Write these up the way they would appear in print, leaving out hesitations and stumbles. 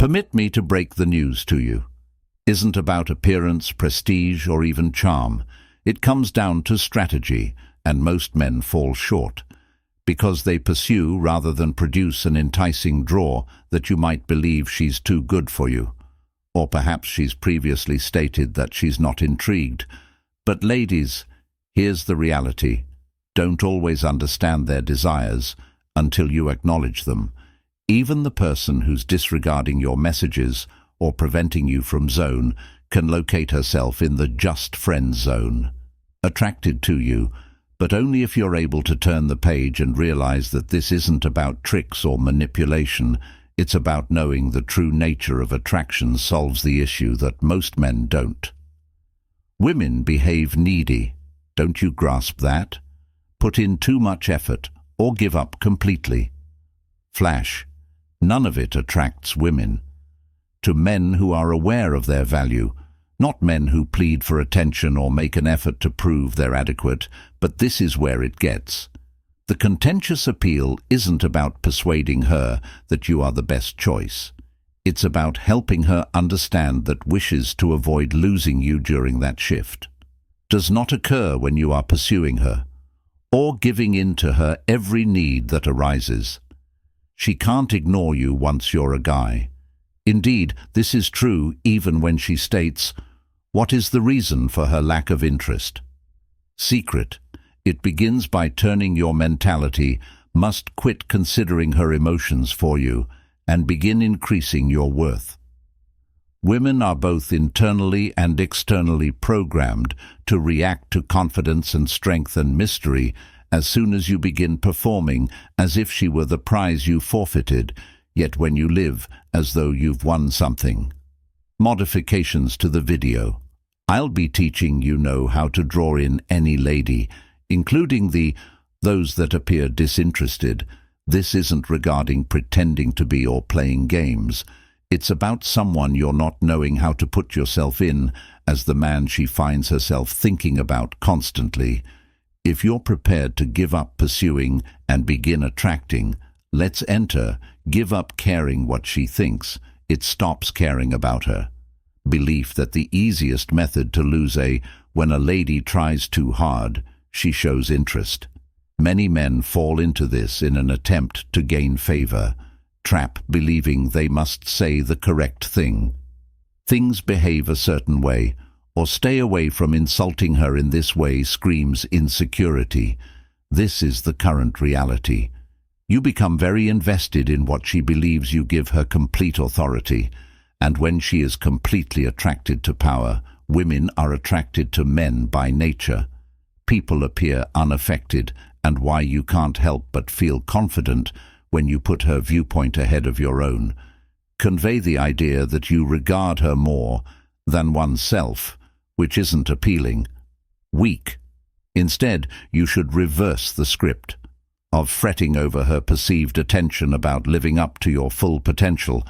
Permit me to break the news to you. Isn't about appearance, prestige, or even charm. It comes down to strategy, and most men fall short, because they pursue rather than produce an enticing draw that you might believe she's too good for you. Or perhaps she's previously stated that she's not intrigued. But ladies, here's the reality. Don't always understand their desires until you acknowledge them. Even the person who's disregarding your messages or preventing you from zone can locate herself in the just friend zone. Attracted to you, but only if you're able to turn the page and realize that this isn't about tricks or manipulation. It's about knowing the true nature of attraction solves the issue that most men don't. Women behave needy. Don't you grasp that? Put in too much effort or give up completely. Flash. None of it attracts women. To men who are aware of their value, not men who plead for attention or make an effort to prove they're adequate, but this is where it gets. The contentious appeal isn't about persuading her that you are the best choice. It's about helping her understand that wishes to avoid losing you during that shift does not occur when you are pursuing her, or giving in to her every need that arises. She can't ignore you once you're a guy. Indeed, this is true even when she states, what is the reason for her lack of interest? Secret. It begins by turning your mentality, must quit considering her emotions for you, and begin increasing your worth. Women are both internally and externally programmed to react to confidence and strength and mystery as soon as you begin performing as if she were the prize you forfeited, yet when you live as though you've won something. Modifications to the video. I'll be teaching you know how to draw in any lady, including those that appear disinterested. This isn't regarding pretending to be or playing games. It's about someone you're not knowing how to put yourself in as the man she finds herself thinking about constantly. If you're prepared to give up pursuing and begin attracting, let's enter, give up caring what she thinks. It stops caring about her. Belief that the easiest method to lose when a lady tries too hard, she shows interest. Many men fall into this in an attempt to gain favor, trap believing they must say the correct thing. Things behave a certain way, or stay away from insulting her in this way screams insecurity. This is the current reality. You become very invested in what she believes you give her complete authority, and when she is completely attracted to power, women are attracted to men by nature. People appear unaffected, and why you can't help but feel confident when you put her viewpoint ahead of your own. Convey the idea that you regard her more than oneself, which isn't appealing. Weak. Instead, you should reverse the script of fretting over her perceived attention about living up to your full potential.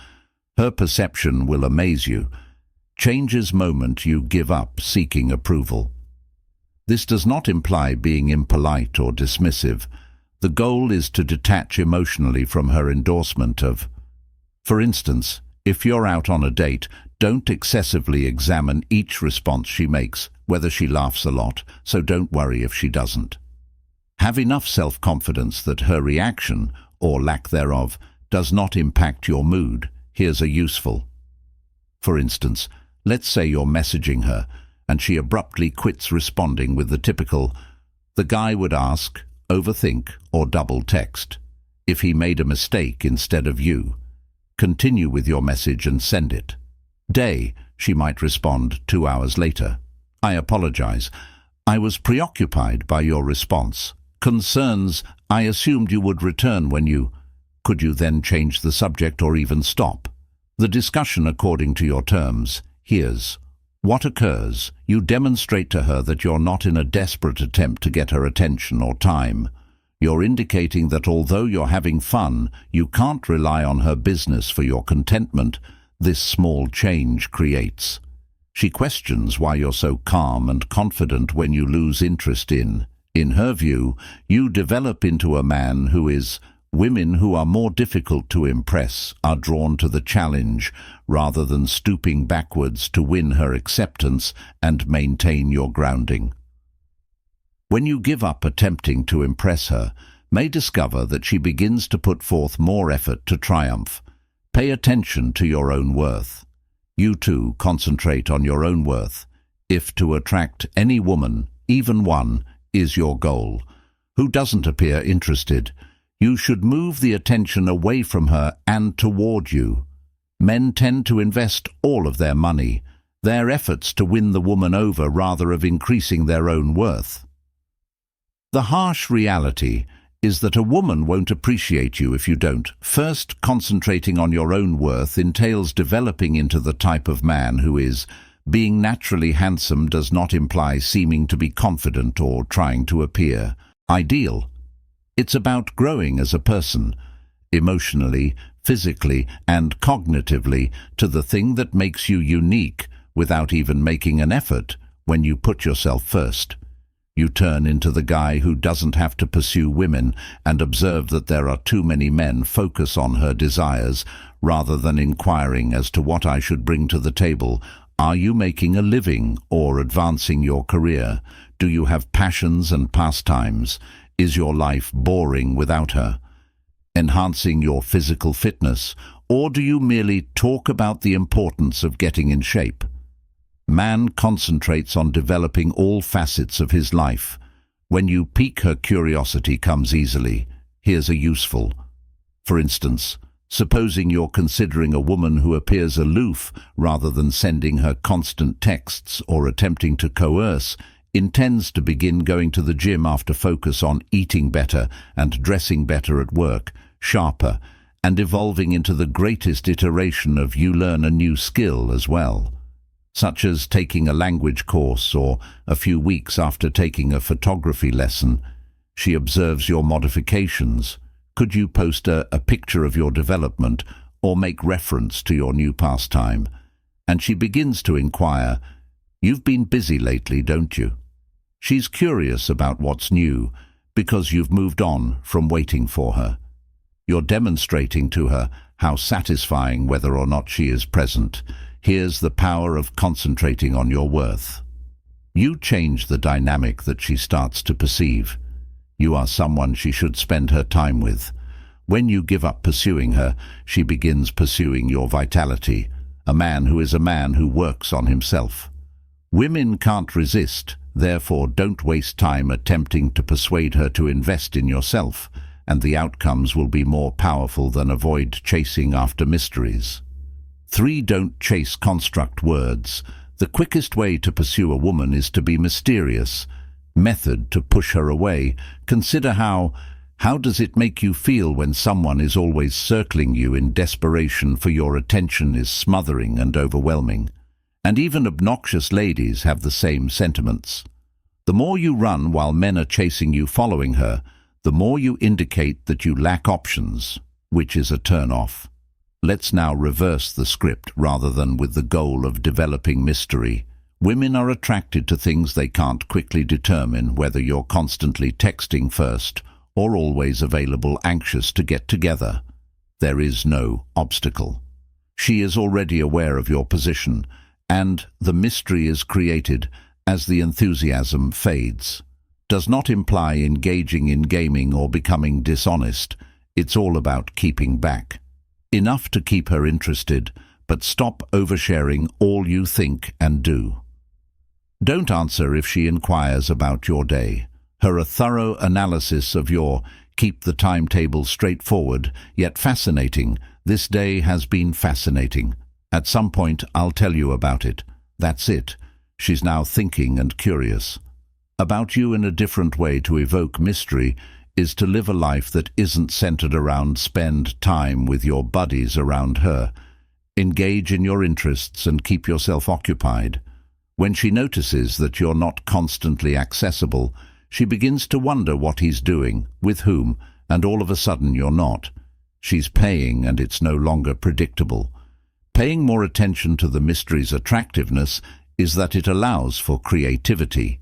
Her perception will amaze you. Changes moment you give up seeking approval. This does not imply being impolite or dismissive. The goal is to detach emotionally from her endorsement of. For instance, if you're out on a date, don't excessively examine each response she makes, whether she laughs a lot, so don't worry if she doesn't. Have enough self-confidence that her reaction, or lack thereof, does not impact your mood. Here's a useful. For instance, let's say you're messaging her, and she abruptly quits responding with the typical, the guy would ask, overthink, or double text. If he made a mistake instead of you, continue with your message and send it. Day, she might respond 2 hours later. I apologize. I was preoccupied by your response. Concerns, I assumed you would return when you. Could you then change the subject or even stop the discussion according to your terms? Here's what occurs. You demonstrate to her that you're not in a desperate attempt to get her attention or time. You're indicating that although you're having fun, you can't rely on her business for your contentment. This small change creates. She questions why you're so calm and confident when you lose interest in. In her view, you develop into a man who is, Women who are more difficult to impress are drawn to the challenge rather than stooping backwards to win her acceptance and maintain your grounding. When you give up attempting to impress her, may discover that she begins to put forth more effort to triumph. Pay attention to your own worth. You too concentrate on your own worth. If to attract any woman, even one, is your goal, who doesn't appear interested, you should move the attention away from her and toward you. Men tend to invest all of their money, their efforts to win the woman over rather of increasing their own worth. The harsh reality is that a woman won't appreciate you if you don't. First, concentrating on your own worth entails developing into the type of man who is. Being naturally handsome does not imply seeming to be confident or trying to appear ideal. It's about growing as a person, emotionally, physically, and cognitively, to the thing that makes you unique without even making an effort. When you put yourself first, you turn into the guy who doesn't have to pursue women and observe that there are too many men focus on her desires rather than inquiring as to what I should bring to the table. Are you making a living or advancing your career? Do you have passions and pastimes? Is your life boring without her? Enhancing your physical fitness, or do you merely talk about the importance of getting in shape? Man concentrates on developing all facets of his life. When you pique her curiosity comes easily. Here's a useful. For instance, supposing you're considering a woman who appears aloof rather than sending her constant texts or attempting to coerce, intends to begin going to the gym after focus on eating better and dressing better at work, sharper, and evolving into the greatest iteration of you learn a new skill as well, such as taking a language course or a few weeks after taking a photography lesson. She observes your modifications. Could you post a picture of your development or make reference to your new pastime? And she begins to inquire, "You've been busy lately, don't you?" She's curious about what's new because you've moved on from waiting for her. You're demonstrating to her how satisfying whether or not she is present. Here's the power of concentrating on your worth. You change the dynamic that she starts to perceive. You are someone she should spend her time with. When you give up pursuing her, she begins pursuing your vitality, a man who works on himself. Women can't resist, therefore don't waste time attempting to persuade her to invest in yourself, and the outcomes will be more powerful than avoid chasing after mysteries. 3. Don't chase construct words. The quickest way to pursue a woman is to be mysterious. Method to push her away. Consider how does it make you feel when someone is always circling you in desperation for your attention is smothering and overwhelming. And even obnoxious ladies have the same sentiments. The more you run while men are chasing you following her, the more you indicate that you lack options, which is a turn-off. Let's now reverse the script rather than with the goal of developing mystery. Women are attracted to things they can't quickly determine, whether you're constantly texting first or always available, anxious to get together. There is no obstacle. She is already aware of your position, and the mystery is created as the enthusiasm fades. Does not imply engaging in gaming or becoming dishonest. It's all about keeping back. Enough to keep her interested, but stop oversharing all you think and do. Don't answer if she inquires about your day. A thorough analysis of your keep the timetable straightforward, yet fascinating. This day has been fascinating. At some point I'll tell you about it. That's it. She's now thinking and curious. About you in a different way. To evoke mystery is to live a life that isn't centered around spend time with your buddies around her. Engage in your interests and keep yourself occupied. When she notices that you're not constantly accessible, she begins to wonder what he's doing, with whom, and all of a sudden you're not. She's paying and it's no longer predictable. Paying more attention to the mystery's attractiveness is that it allows for creativity.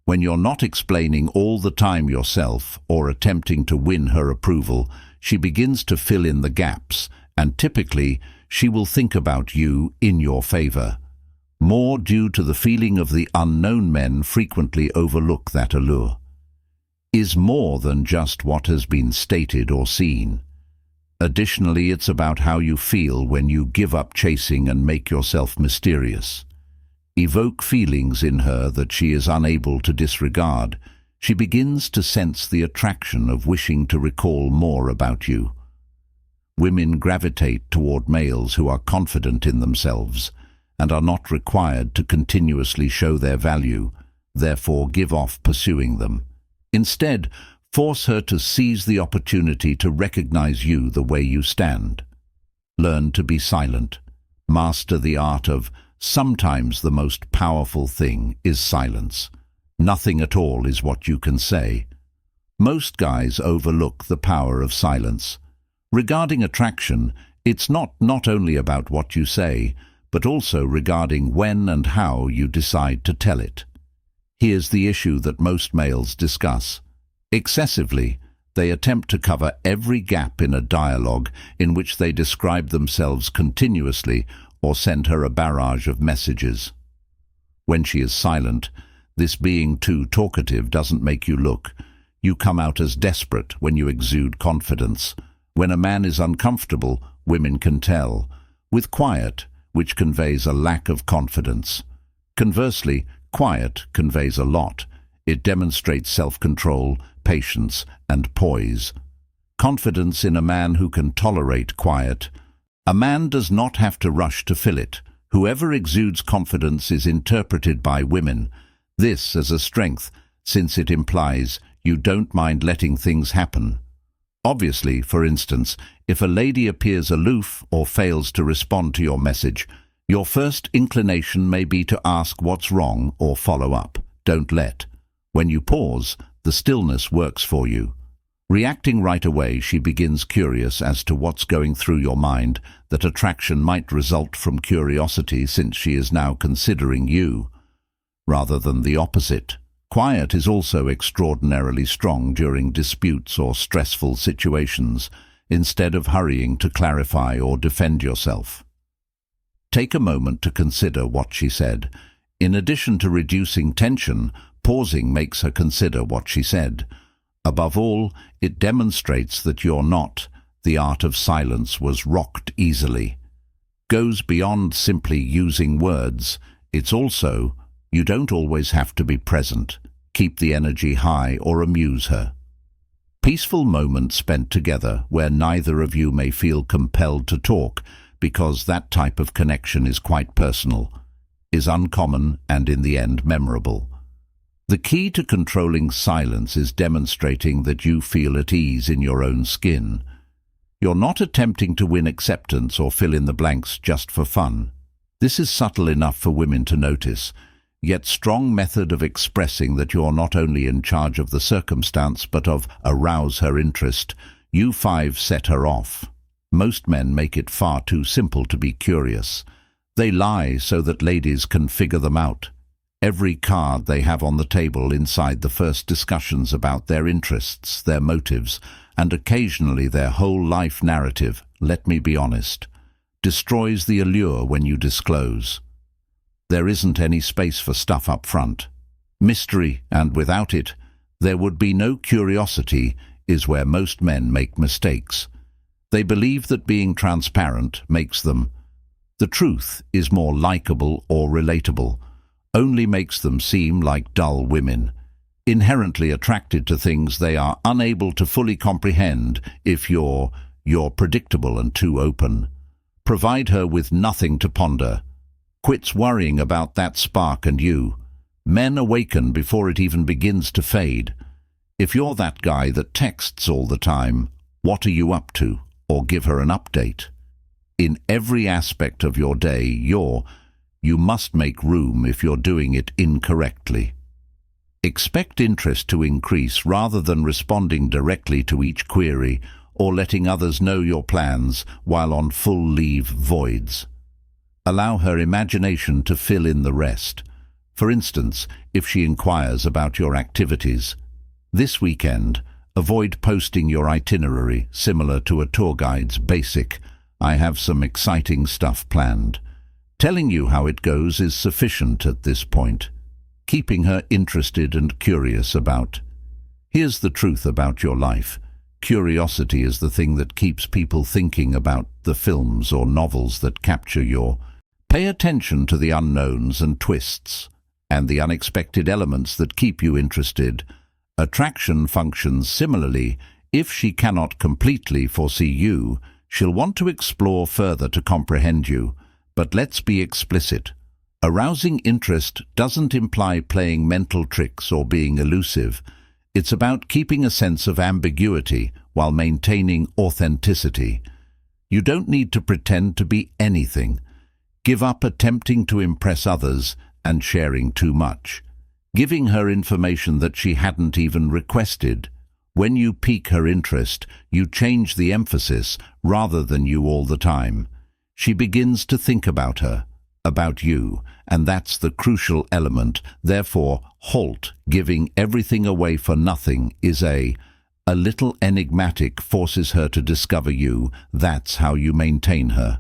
When you're not explaining all the time yourself or attempting to win her approval, she begins to fill in the gaps, and typically she will think about you in your favor. More due to the feeling of the unknown, men frequently overlook that allure is more than just what has been stated or seen. Additionally, it's about how you feel when you give up chasing and make yourself mysterious. Evoke feelings in her that she is unable to disregard. She begins to sense the attraction of wishing to recall more about you. Women gravitate toward males who are confident in themselves and are not required to continuously show their value, therefore give off pursuing them. Instead, force her to seize the opportunity to recognize you the way you stand. Learn to be silent. Master the art of sometimes the most powerful thing is silence. Nothing at all is what you can say. Most guys overlook the power of silence. Regarding attraction, it's not only about what you say, but also regarding when and how you decide to tell it. Here's the issue that most males discuss. Excessively, they attempt to cover every gap in a dialogue in which they describe themselves continuously or send her a barrage of messages. When she is silent, this being too talkative doesn't make you look. You come out as desperate when you exude confidence. When a man is uncomfortable, women can tell. With quiet, which conveys a lack of confidence. Conversely, quiet conveys a lot. It demonstrates self-control, patience, and poise. Confidence in a man who can tolerate quiet. A man does not have to rush to fill it. Whoever exudes confidence is interpreted by women, this as a strength, since it implies you don't mind letting things happen. Obviously, for instance, if a lady appears aloof or fails to respond to your message, your first inclination may be to ask what's wrong or follow up. Don't let. When you pause, the stillness works for you. Reacting right away, she begins curious as to what's going through your mind. That attraction might result from curiosity since she is now considering you, rather than the opposite. Quiet is also extraordinarily strong during disputes or stressful situations, instead of hurrying to clarify or defend yourself. Take a moment to consider what she said. In addition to reducing tension, pausing makes her consider what she said. Above all, it demonstrates that you're not. The art of silence was rocked easily. Goes beyond simply using words. It's also, you don't always have to be present. Keep the energy high or amuse her. Peaceful moments spent together where neither of you may feel compelled to talk, because that type of connection is quite personal, is uncommon and in the end memorable. The key to controlling silence is demonstrating that you feel at ease in your own skin. You're not attempting to win acceptance or fill in the blanks just for fun. This is subtle enough for women to notice, yet strong method of expressing that you're not only in charge of the circumstance but of arouse her interest. You 5 set her off. Most men make it far too simple to be curious. They lie so that ladies can figure them out. Every card they have on the table inside the first discussions about their interests, their motives, and occasionally their whole life narrative, let me be honest, destroys the allure when you disclose. There isn't any space for stuff up front. Mystery, and without it, there would be no curiosity, is where most men make mistakes. They believe that being transparent makes them. The truth is more likable or relatable, only makes them seem like dull women, inherently attracted to things they are unable to fully comprehend if you're predictable and too open. Provide her with nothing to ponder. Quits worrying about that spark and you. Men awaken before it even begins to fade. If you're that guy that texts all the time, what are you up to? Or give her an update. In every aspect of your day, you must make room if you're doing it incorrectly. Expect interest to increase rather than responding directly to each query or letting others know your plans while on full leave voids. Allow her imagination to fill in the rest. For instance, if she inquires about your activities. This weekend, Avoid posting your itinerary, similar to a tour guide's basic, "I have some exciting stuff planned." Telling you how it goes is sufficient at this point. Keeping her interested and curious about. Here's the truth about your life. Curiosity is the thing that keeps people thinking about the films or novels that capture your. Pay attention to the unknowns and twists, and the unexpected elements that keep you interested. Attraction functions similarly. If she cannot completely foresee you, she'll want to explore further to comprehend you. But let's be explicit. Arousing interest doesn't imply playing mental tricks or being elusive. It's about keeping a sense of ambiguity while maintaining authenticity. You don't need to pretend to be anything. Give up attempting to impress others and sharing too much. Giving her information that she hadn't even requested. When you pique her interest, you change the emphasis rather than you all the time. She begins to think about you, and that's the crucial element. Therefore, halt. Giving everything away for nothing is a little enigmatic, forces her to discover you. That's how you maintain her.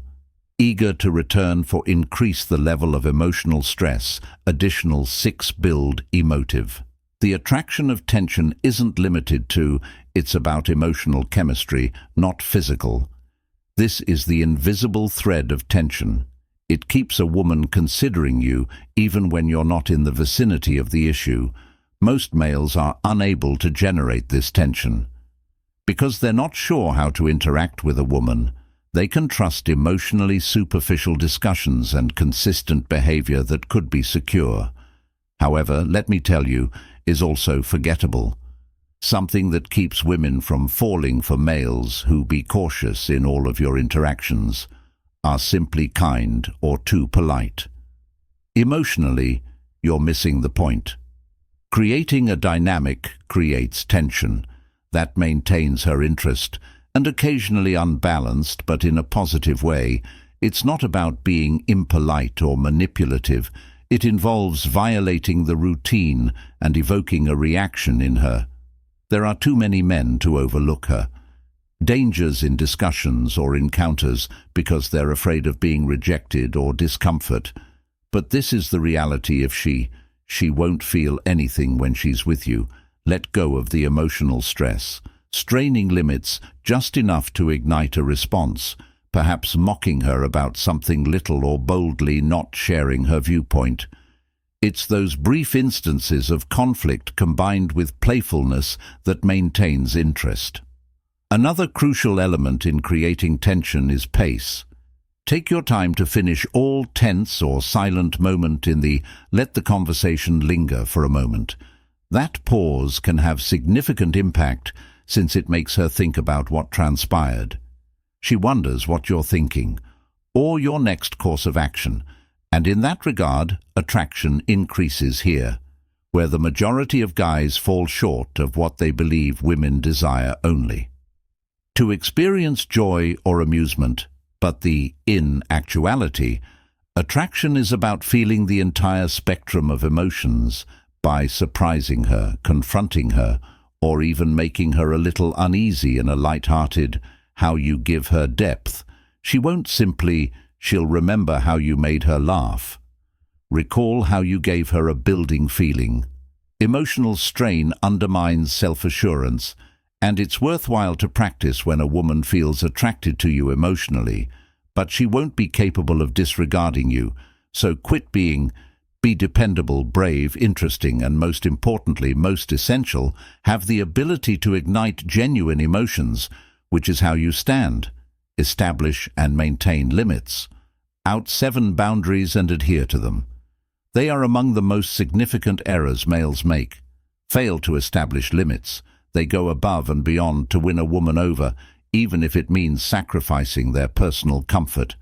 Eager to return for increase the level of emotional stress, additional 6 build emotive. The attraction of tension isn't limited to, it's about emotional chemistry, not physical. This is the invisible thread of tension. It keeps a woman considering you even when you're not in the vicinity of the issue. Most males are unable to generate this tension. Because they're not sure how to interact with a woman, they can trust emotionally superficial discussions and consistent behavior that could be secure. However, let me tell you, is also forgettable. Something that keeps women from falling for males who, be cautious in all of your interactions, are simply kind or too polite. Emotionally, you're missing the point. Creating a dynamic creates tension that maintains her interest, and occasionally unbalanced, but in a positive way. It's not about being impolite or manipulative. It involves violating the routine and evoking a reaction in her. There are too many men to overlook her. Dangers in discussions or encounters because they're afraid of being rejected or discomfort. But this is the reality. If she won't feel anything when she's with you. Let go of the emotional stress. Straining limits just enough to ignite a response, perhaps mocking her about something little or boldly not sharing her viewpoint. It's those brief instances of conflict combined with playfulness that maintains interest. Another crucial element in creating tension is pace. Take your time to finish all tense or silent moment in the let the conversation linger for a moment. That pause can have significant impact since it makes her think about what transpired. She wonders what you're thinking, or your next course of action, and in that regard, attraction increases here, where the majority of guys fall short of what they believe women desire only. To experience joy or amusement, but in actuality, attraction is about feeling the entire spectrum of emotions by surprising her, confronting her, or even making her a little uneasy in a light-hearted, how you give her depth. She'll remember how you made her laugh. Recall how you gave her a building feeling. Emotional strain undermines self-assurance, and it's worthwhile to practice when a woman feels attracted to you emotionally, but she won't be capable of disregarding you, so be dependable, brave, interesting, and most importantly, most essential, have the ability to ignite genuine emotions, which is how you stand. Establish and maintain limits. Out 7 boundaries and adhere to them. They are among the most significant errors males make. Fail to establish limits. They go above and beyond to win a woman over, even if it means sacrificing their personal comfort.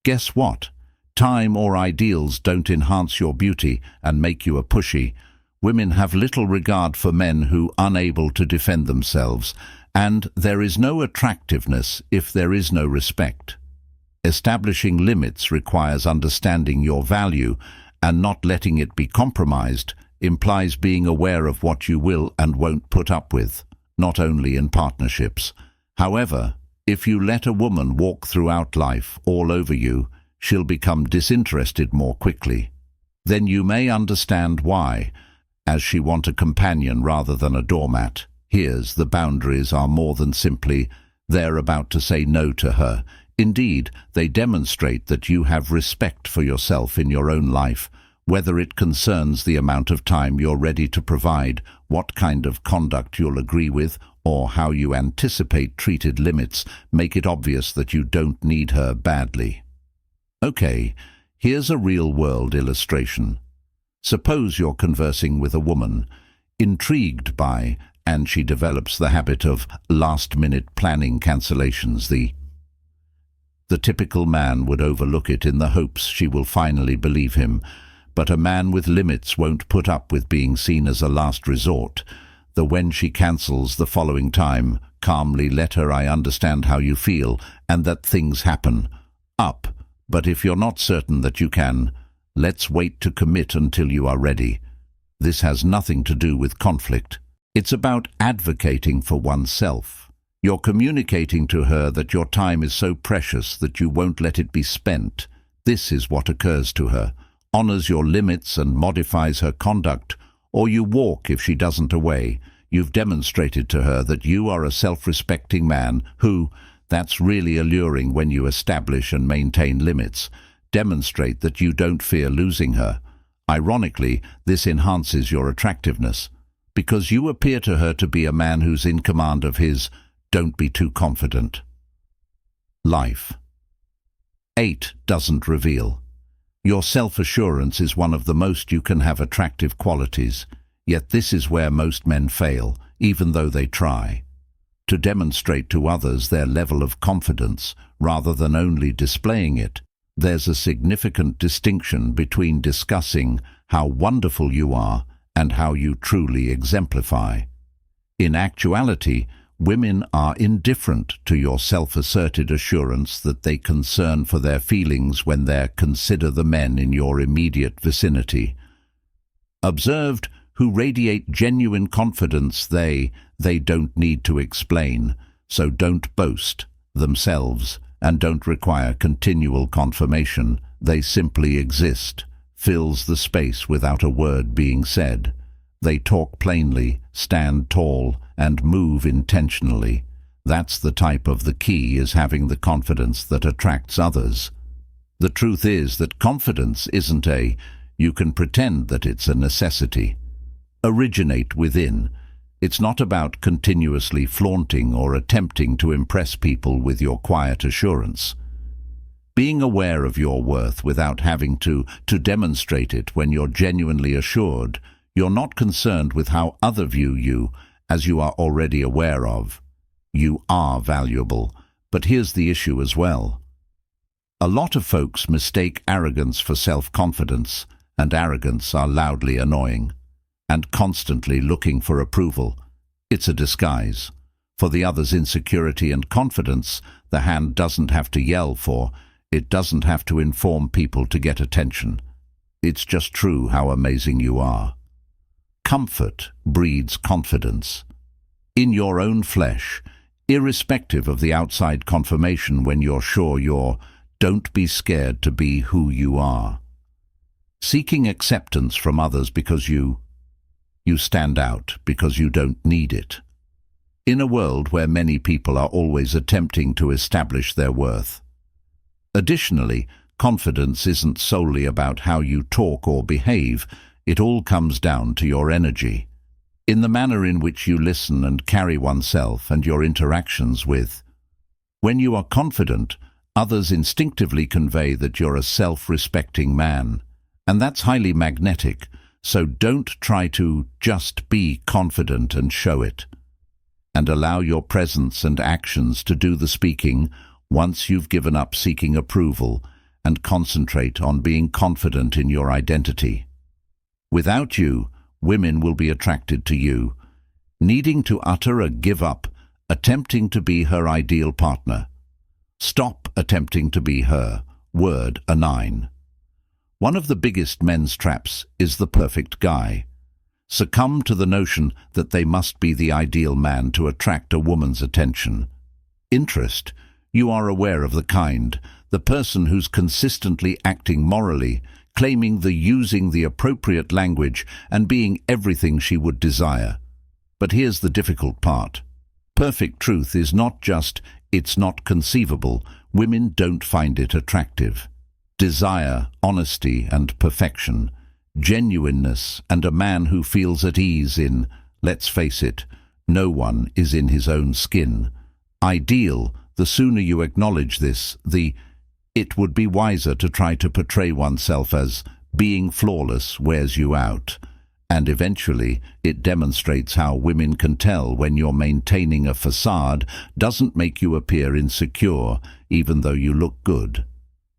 Guess what? Time or ideals don't enhance your beauty and make you a pushy. Women have little regard for men who are unable to defend themselves, and there is no attractiveness if there is no respect. Establishing limits requires understanding your value, and not letting it be compromised implies being aware of what you will and won't put up with. not only in partnerships. However, if you let a woman walk throughout life all over you, she'll become disinterested more quickly. Then you may understand why, as she wants a companion rather than a doormat. Here's the boundaries are more than simply they're about to say no to her. Indeed, they demonstrate that you have respect for yourself in your own life, whether it concerns the amount of time you're ready to provide, what kind of conduct you'll agree with, or how you anticipate treated limits. Make it obvious that you don't need her badly. Okay, here's a real-world illustration. Suppose you're conversing with a woman, intrigued by, and she develops the habit of last-minute planning cancellations. The typical man would overlook it in the hopes she will finally believe him, but a man with limits won't put up with being seen as a last resort. When she cancels the following time, calmly let her, I understand how you feel, and that things happen. But if you're not certain that you can, let's wait to commit until you are ready. This has nothing to do with conflict. It's about advocating for oneself. You're communicating to her that your time is so precious that you won't let it be spent. This is what occurs to her. Honors your limits and modifies her conduct, or you walk if she doesn't obey. You've demonstrated to her that you are a self-respecting man who, that's really alluring when you establish and maintain limits. Demonstrate that you don't fear losing her. Ironically, this enhances your attractiveness, because you appear to her to be a man who's in command of his. Don't be too confident. Life. 8 doesn't reveal. Your self-assurance is one of the most you can have attractive qualities, yet this is where most men fail, even though they try. To demonstrate to others their level of confidence, rather than only displaying it. There's a significant distinction between discussing how wonderful you are and how you truly exemplify. In actuality, women are indifferent to your self-asserted assurance that they concern for their feelings when they consider the men in your immediate vicinity. Observed, who radiate genuine confidence, they don't need to explain, so don't boast themselves and don't require continual confirmation. They simply exist, fills the space without a word being said. They talk plainly, stand tall, and move intentionally. That's the type of the key is having the confidence that attracts others. The truth is that confidence isn't you can pretend that it's a necessity. Originate within. It's not about continuously flaunting or attempting to impress people with your quiet assurance. Being aware of your worth without having to demonstrate it when you're genuinely assured, you're not concerned with how others view you, as you are already aware of. You are valuable, but here's the issue as well. A lot of folks mistake arrogance for self-confidence, and arrogance are loudly annoying, and constantly looking for approval. It's a disguise. For the other's insecurity and confidence, the hand doesn't have to yell for, it doesn't have to inform people to get attention. It's just true how amazing you are. Comfort breeds confidence. In your own flesh, irrespective of the outside confirmation when you're sure don't be scared to be who you are. Seeking acceptance from others because you stand out because you don't need it. In a world where many people are always attempting to establish their worth. Additionally, confidence isn't solely about how you talk or behave, it all comes down to your energy. In the manner in which you listen and carry oneself and your interactions with. When you are confident, others instinctively convey that you're a self-respecting man, and that's highly magnetic. So don't try to just be confident and show it. And allow your presence and actions to do the speaking once you've given up seeking approval and concentrate on being confident in your identity. Without you, women will be attracted to you, needing to utter a give up, attempting to be her ideal partner. Stop attempting to be her. Word a 9. One of the biggest men's traps is the perfect guy. Succumb to the notion that they must be the ideal man to attract a woman's attention. Interest. You are aware of the kind, the person who's consistently acting morally, claiming using the appropriate language and being everything she would desire. But here's the difficult part. Perfect truth is not just, it's not conceivable. Women don't find it attractive. Desire, honesty and perfection, genuineness and a man who feels at ease in, let's face it, no one is in his own skin. Ideal, the sooner you acknowledge this, it would be wiser to try to portray oneself as being flawless wears you out. And eventually, it demonstrates how women can tell when you're maintaining a facade doesn't make you appear insecure, even though you look good.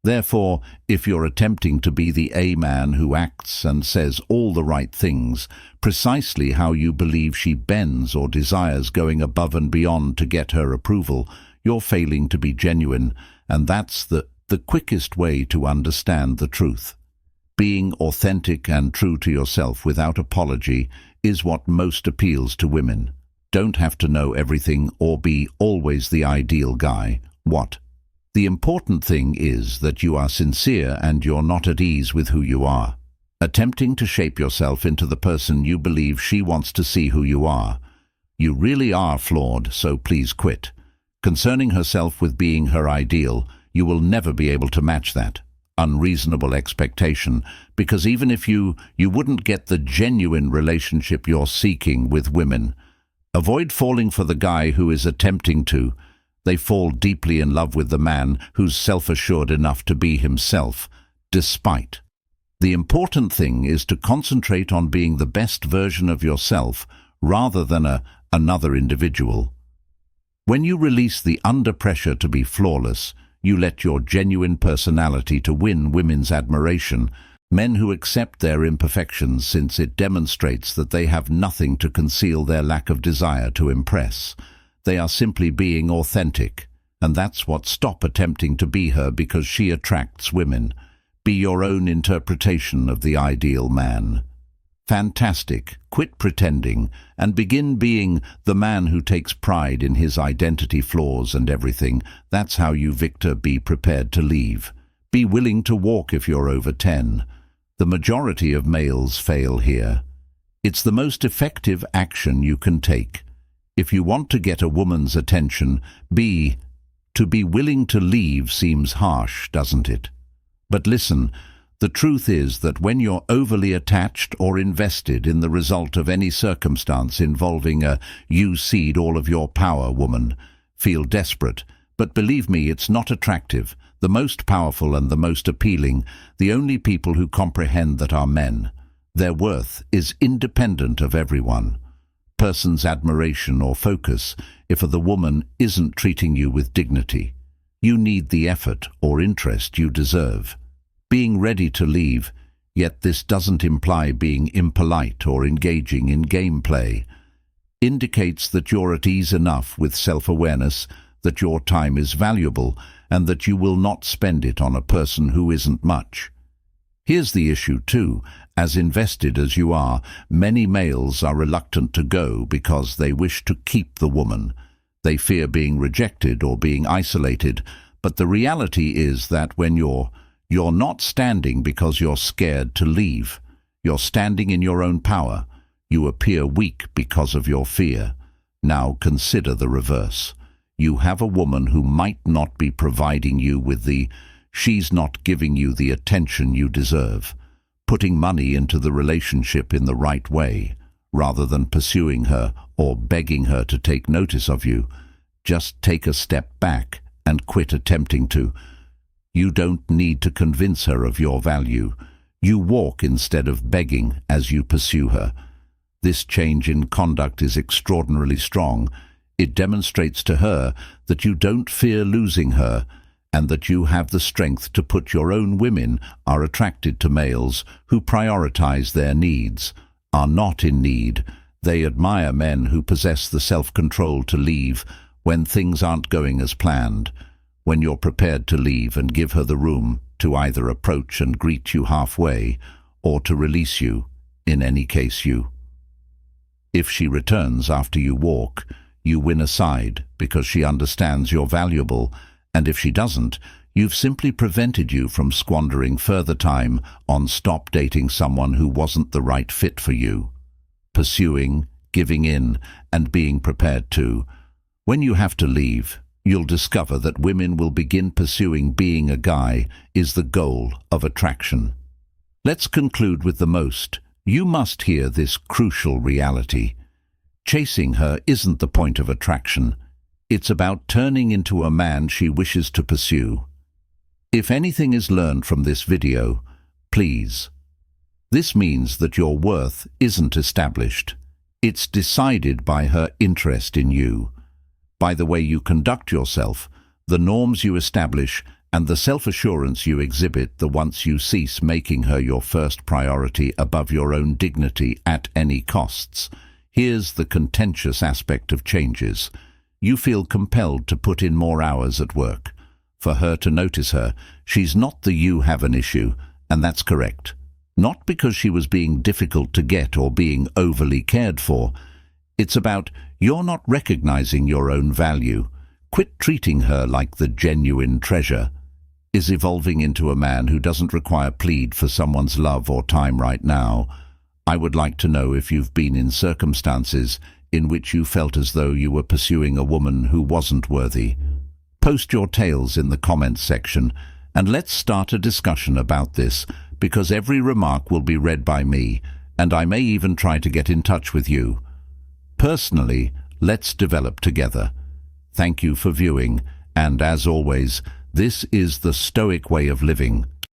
Therefore, if you're attempting to be the A-man who acts and says all the right things, precisely how you believe she bends or desires going above and beyond to get her approval, you're failing to be genuine, and that's the quickest way to understand the truth. Being authentic and true to yourself without apology is what most appeals to women. Don't have to know everything or be always the ideal guy. What? The important thing is that you are sincere and you're not at ease with who you are. Attempting to shape yourself into the person you believe she wants to see who you are. You really are flawed, so please quit. Concerning herself with being her ideal, you will never be able to match that unreasonable expectation, because even if you wouldn't get the genuine relationship you're seeking with women. Avoid falling for the guy who is attempting to. They fall deeply in love with the man who's self-assured enough to be himself, despite. The important thing is to concentrate on being the best version of yourself rather than another individual. When you release the under pressure to be flawless, you let your genuine personality to win women's admiration, men who accept their imperfections since it demonstrates that they have nothing to conceal their lack of desire to impress. They are simply being authentic, and that's what. Stop attempting to be her because she attracts women. Be your own interpretation of the ideal man. Fantastic. Quit pretending and begin being the man who takes pride in his identity, flaws and everything. That's how you, Victor, be prepared to leave. Be willing to walk if you're over 10. The majority of males fail here. It's the most effective action you can take. If you want to get a woman's attention, to be willing to leave seems harsh, doesn't it? But listen, the truth is that when you're overly attached or invested in the result of any circumstance involving you cede all of your power, woman, feel desperate. But believe me, it's not attractive. The most powerful and the most appealing, the only people who comprehend that are men. Their worth is independent of everyone. Person's admiration or focus if the woman isn't treating you with dignity. You need the effort or interest you deserve. Being ready to leave, yet this doesn't imply being impolite or engaging in gameplay. Indicates that you're at ease enough with self-awareness, that your time is valuable, and that you will not spend it on a person who isn't much. Here's the issue too. As invested as you are, many males are reluctant to go because they wish to keep the woman. They fear being rejected or being isolated, but the reality is that when you're not standing because you're scared to leave. You're standing in your own power. You appear weak because of your fear. Now consider the reverse. You have a woman who might not be providing you with she's not giving you the attention you deserve. Putting money into the relationship in the right way, rather than pursuing her or begging her to take notice of you. Just take a step back and quit attempting to. You don't need to convince her of your value. You walk instead of begging as you pursue her. This change in conduct is extraordinarily strong. It demonstrates to her that you don't fear losing her, and that you have the strength to put your own. Women are attracted to males who prioritize their needs, are not in need. They admire men who possess the self-control to leave when things aren't going as planned. When you're prepared to leave and give her the room to either approach and greet you halfway, or to release you, in any case you If she returns after you walk, you win a side because she understands you're valuable, and if she doesn't, you've simply prevented you from squandering further time on stop dating someone who wasn't the right fit for you. Pursuing, giving in, and being prepared to. When you have to leave, you'll discover that women will begin pursuing being a guy is the goal of attraction. Let's conclude with the most. You must hear this crucial reality. Chasing her isn't the point of attraction. It's about turning into a man she wishes to pursue. If anything is learned from this video, please. This means that your worth isn't established. It's decided by her interest in you. By the way you conduct yourself, the norms you establish, and the self-assurance you exhibit the once you cease making her your first priority above your own dignity at any costs. Here's the contentious aspect of changes. You feel compelled to put in more hours at work. For her to notice her, she's not the you have an issue, and that's correct. Not because she was being difficult to get or being overly cared for. It's about you're not recognizing your own value. Quit treating her like the genuine treasure. Is evolving into a man who doesn't require plead for someone's love or time right now. I would like to know if you've been in circumstances in which you felt as though you were pursuing a woman who wasn't worthy. Post your tales in the comments section, and let's start a discussion about this, because every remark will be read by me, and I may even try to get in touch with you. Personally, let's develop together. Thank you for viewing, and as always, this is the Stoic way of living.